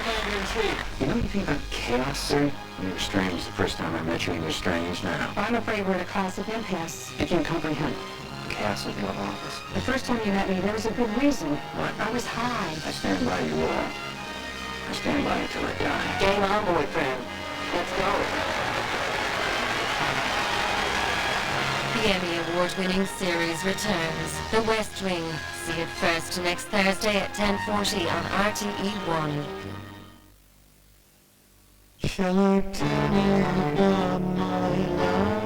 Commander-in-Chief. You know anything about chaos, sir? You're strange the first time I met you, and you're strange now. I'm afraid we're at a class of impasse. I can't comprehend. Chaos of the Oval Office. The first time you met me, there was a good reason. What? I was high. I stand by you all. I stand by until I die. Game on, boyfriend. Let's go. The Emmy Award-winning series returns. The West Wing. See it first next Thursday at 10:40 on RTE1. Shall I tell you about my life?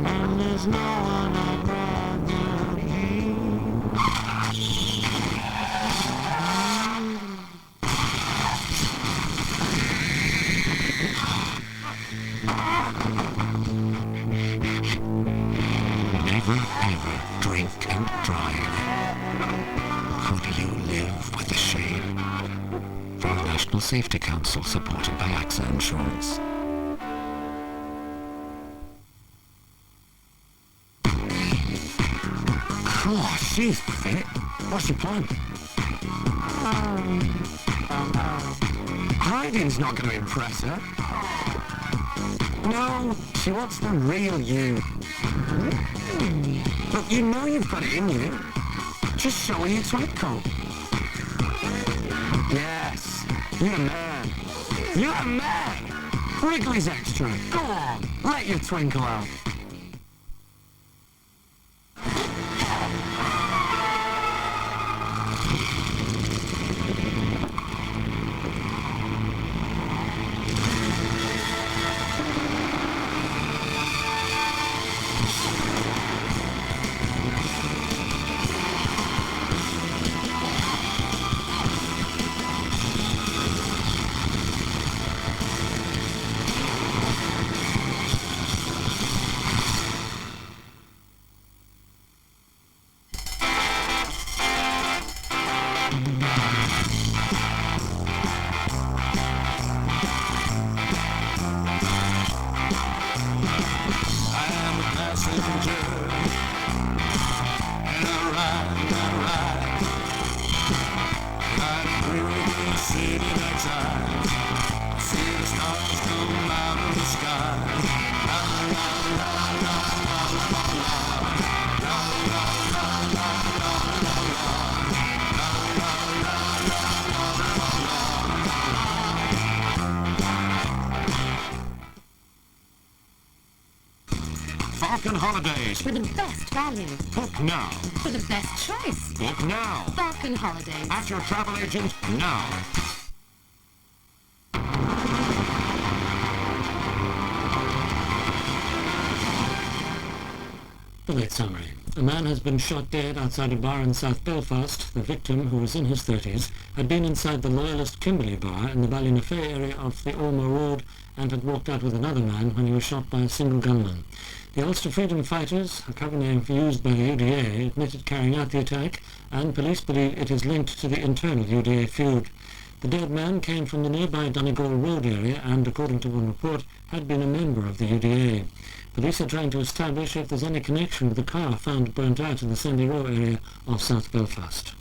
And there's no one I'd rather be. Never ever drink and drive. Could you live with the shame? From the National Safety Council, supported by AXA Insurance. Oh, she's fit. What's your plan? Hiding's not going to impress her. No, she wants the real you. Look, you know you've got it in you. Just show her your sweat coat. Yes, you're a man. You're a man! Wrigley's extra. Go on, let your twinkle out. Holidays. For the best value. Book now. For the best choice. Book now. Falcon Holidays. At your travel agent now. The late summary. A man has been shot dead outside a bar in South Belfast. The victim, who was in his 30s, had been inside the Loyalist Kimberley bar in the Ballynafay area of the Ormer Road and had walked out with another man when he was shot by a single gunman. The Ulster Freedom Fighters, a cover name used by the UDA, admitted carrying out the attack, and police believe it is linked to the internal UDA feud. The dead man came from the nearby Donegal Road area and, according to one report, had been a member of the UDA. Police are trying to establish if there's any connection with the car found burnt out in the Sandy Row area of South Belfast.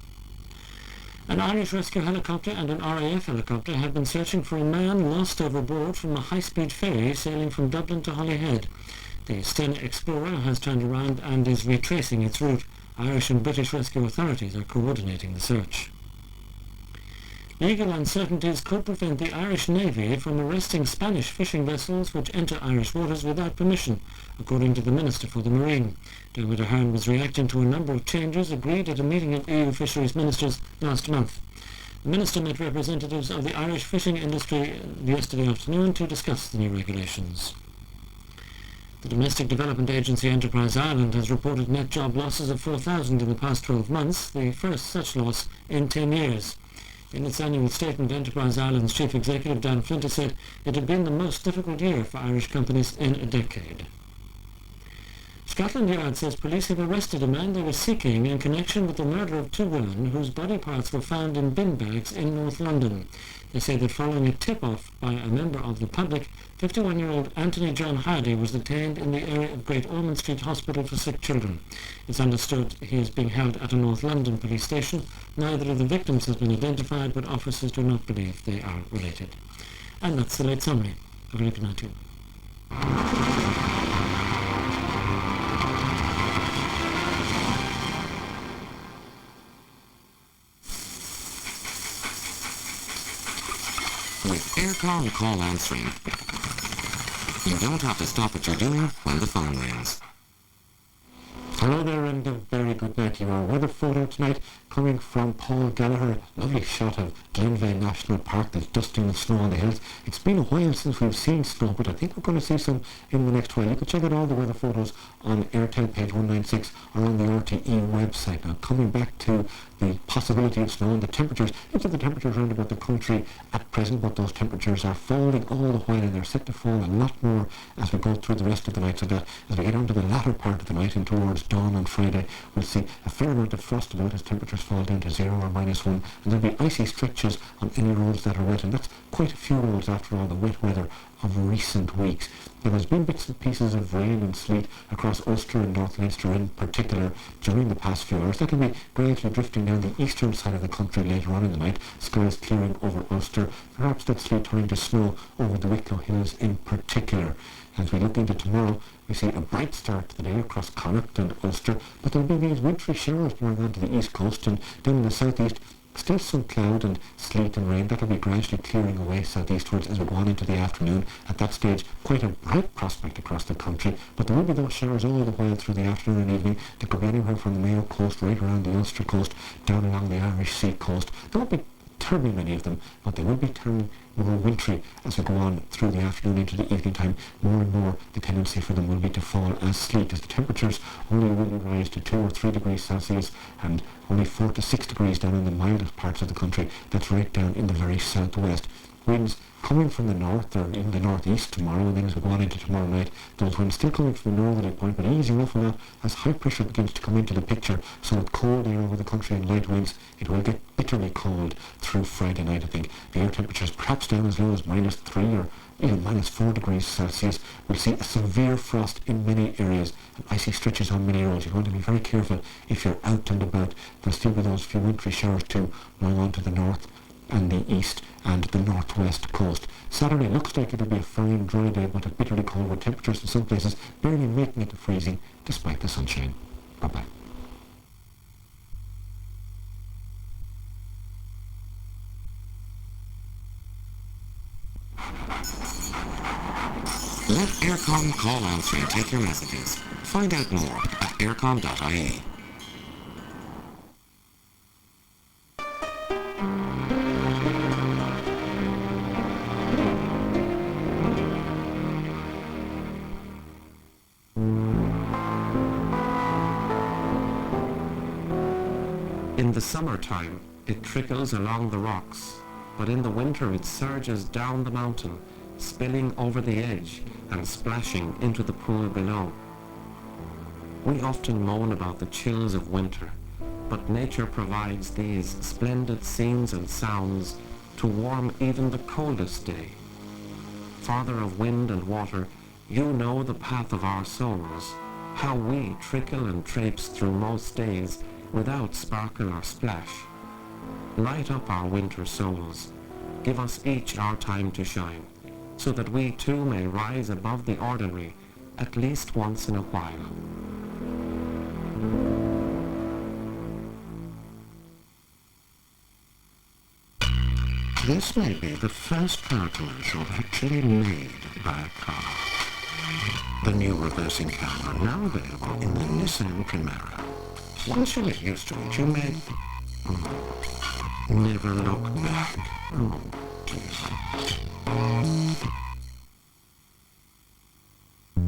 An Irish rescue helicopter and an RAF helicopter have been searching for a man lost overboard from a high-speed ferry sailing from Dublin to Holyhead. The Stena Explorer has turned around and is retracing its route. Irish and British rescue authorities are coordinating the search. Legal uncertainties could prevent the Irish Navy from arresting Spanish fishing vessels which enter Irish waters without permission, according to the Minister for the Marine. Dermot Ahern was reacting to a number of changes agreed at a meeting of EU fisheries ministers last month. The Minister met representatives of the Irish fishing industry yesterday afternoon to discuss the new regulations. The Domestic Development Agency Enterprise Ireland has reported net job losses of 4,000 in the past 12 months, the first such loss in 10 years. In its annual statement, Enterprise Ireland's Chief Executive Dan Flinter said it had been the most difficult year for Irish companies in a decade. Scotland Yard says police have arrested a man they were seeking in connection with the murder of two women whose body parts were found in bin bags in North London. They say that following a tip-off by a member of the public, 51-year-old Anthony John Hardy was detained in the area of Great Ormond Street Hospital for Sick Children. It's understood he is being held at a North London police station. Neither of the victims has been identified, but officers do not believe they are related. And that's the late summary. Have a good night to you. With Aircom call answering, you don't have to stop what you're doing when the phone rings. Hello there and a very good night to you. Our weather photo tonight coming from Paul Gallagher. Lovely shot of Glenveigh National Park that's dusting with snow on the hills. It's been a while since we've seen snow, but I think we're going to see some in the next while. You can check out all the weather photos on Airtel page 196 or on the RTE website. Now coming back to the possibility of snow and the temperatures. Look at the temperatures around about the country at present, but those temperatures are falling all the while and they're set to fall a lot more as we go through the rest of the night, so that as we get on to the latter part of the night and towards dawn on Friday, we'll see a fair amount of frost about as temperatures fall down to 0 or -1, and there'll be icy stretches on any roads that are wet, and that's quite a few roads after all the wet weather of recent weeks. Now, there's been bits and pieces of rain and sleet across Ulster and North Leinster in particular during the past few hours. That'll be gradually drifting down the eastern side of the country later on in the night. Skies clearing over Ulster, perhaps that sleet turning to snow over the Wicklow Hills in particular. As we look into tomorrow, we see a bright start to the day across Connacht and Ulster, but there'll be these wintry showers blowing onto the east coast, and down in the southeast still some cloud and sleet and rain. That'll be gradually clearing away southeastwards as we go on into the afternoon. At that stage, quite a bright prospect across the country, but there will be those showers all the while through the afternoon and evening. They could be anywhere from the Mayo coast right around the Ulster coast down along the Irish Sea coast. There won't be terribly many of them, but they will be turning more wintry as we go on through the afternoon into the evening time. More and more the tendency for them will be to fall as sleet, as the temperatures only really rise to 2 or 3 degrees Celsius and only 4 to 6 degrees down in the mildest parts of the country. That's right down in the very southwest. Winds coming from the north or in the northeast tomorrow, and then as we go on into tomorrow night, those winds still coming from the northerly point, but easing off of that as high pressure begins to come into the picture. So with cold air over the country and light winds, it will get bitterly cold through Friday night, I think. The air temperatures perhaps down as low as -3 or even -4 degrees Celsius. We'll see a severe frost in many areas and icy stretches on many roads. You're going to be very careful if you're out and about. There'll still be those few wintry showers too, blowing on to the north and the east and the northwest coast. Saturday looks like it'll be a fine dry day, but a bitterly cold, with temperatures in some places barely making it to freezing despite the sunshine. Bye-bye. Let Aircom call answering take your messages. Find out more at aircom.ie. In the summertime, it trickles along the rocks, but in the winter it surges down the mountain, spilling over the edge and splashing into the pool below. We often moan about the chills of winter, but nature provides these splendid scenes and sounds to warm even the coldest day. Father of wind and water, you know the path of our souls, how we trickle and traipse through most days without sparkle or splash. Light up our winter souls. Give us each our time to shine, so that we too may rise above the ordinary at least once in a while. This may be the first car commercial actually made by a car. The new reversing camera now available in the Nissan Primera. Once you get used to it, you may never look back. Oh, dear.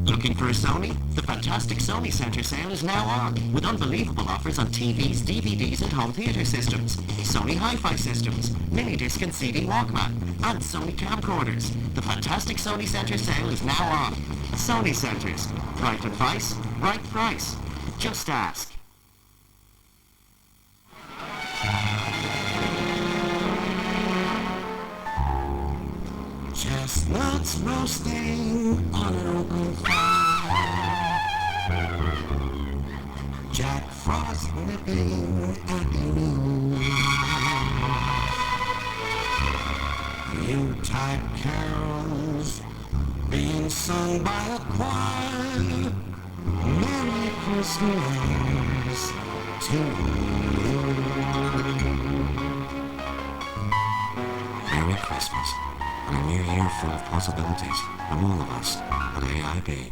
Looking for a Sony? The fantastic Sony Center Sale is now on, with unbelievable offers on TVs, DVDs and home theater systems, Sony Hi-Fi systems, mini disc and CD Walkman, and Sony camcorders. The fantastic Sony Center Sale is now on. Sony Centres. Right advice, right price. Just ask. Chestnuts roasting on an open fire. Jack Frost nipping at you. Yuletide carols being sung by a choir. Merry Christmas to you. Merry Christmas and a new year full of possibilities from all of us at AIB.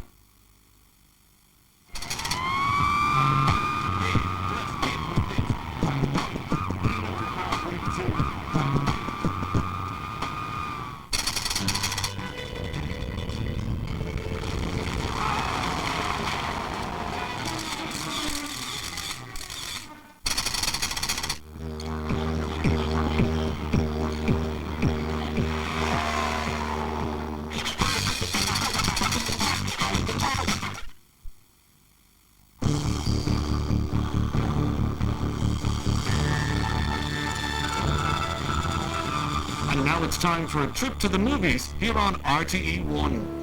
And now it's time for a trip to the movies here on RTE 1.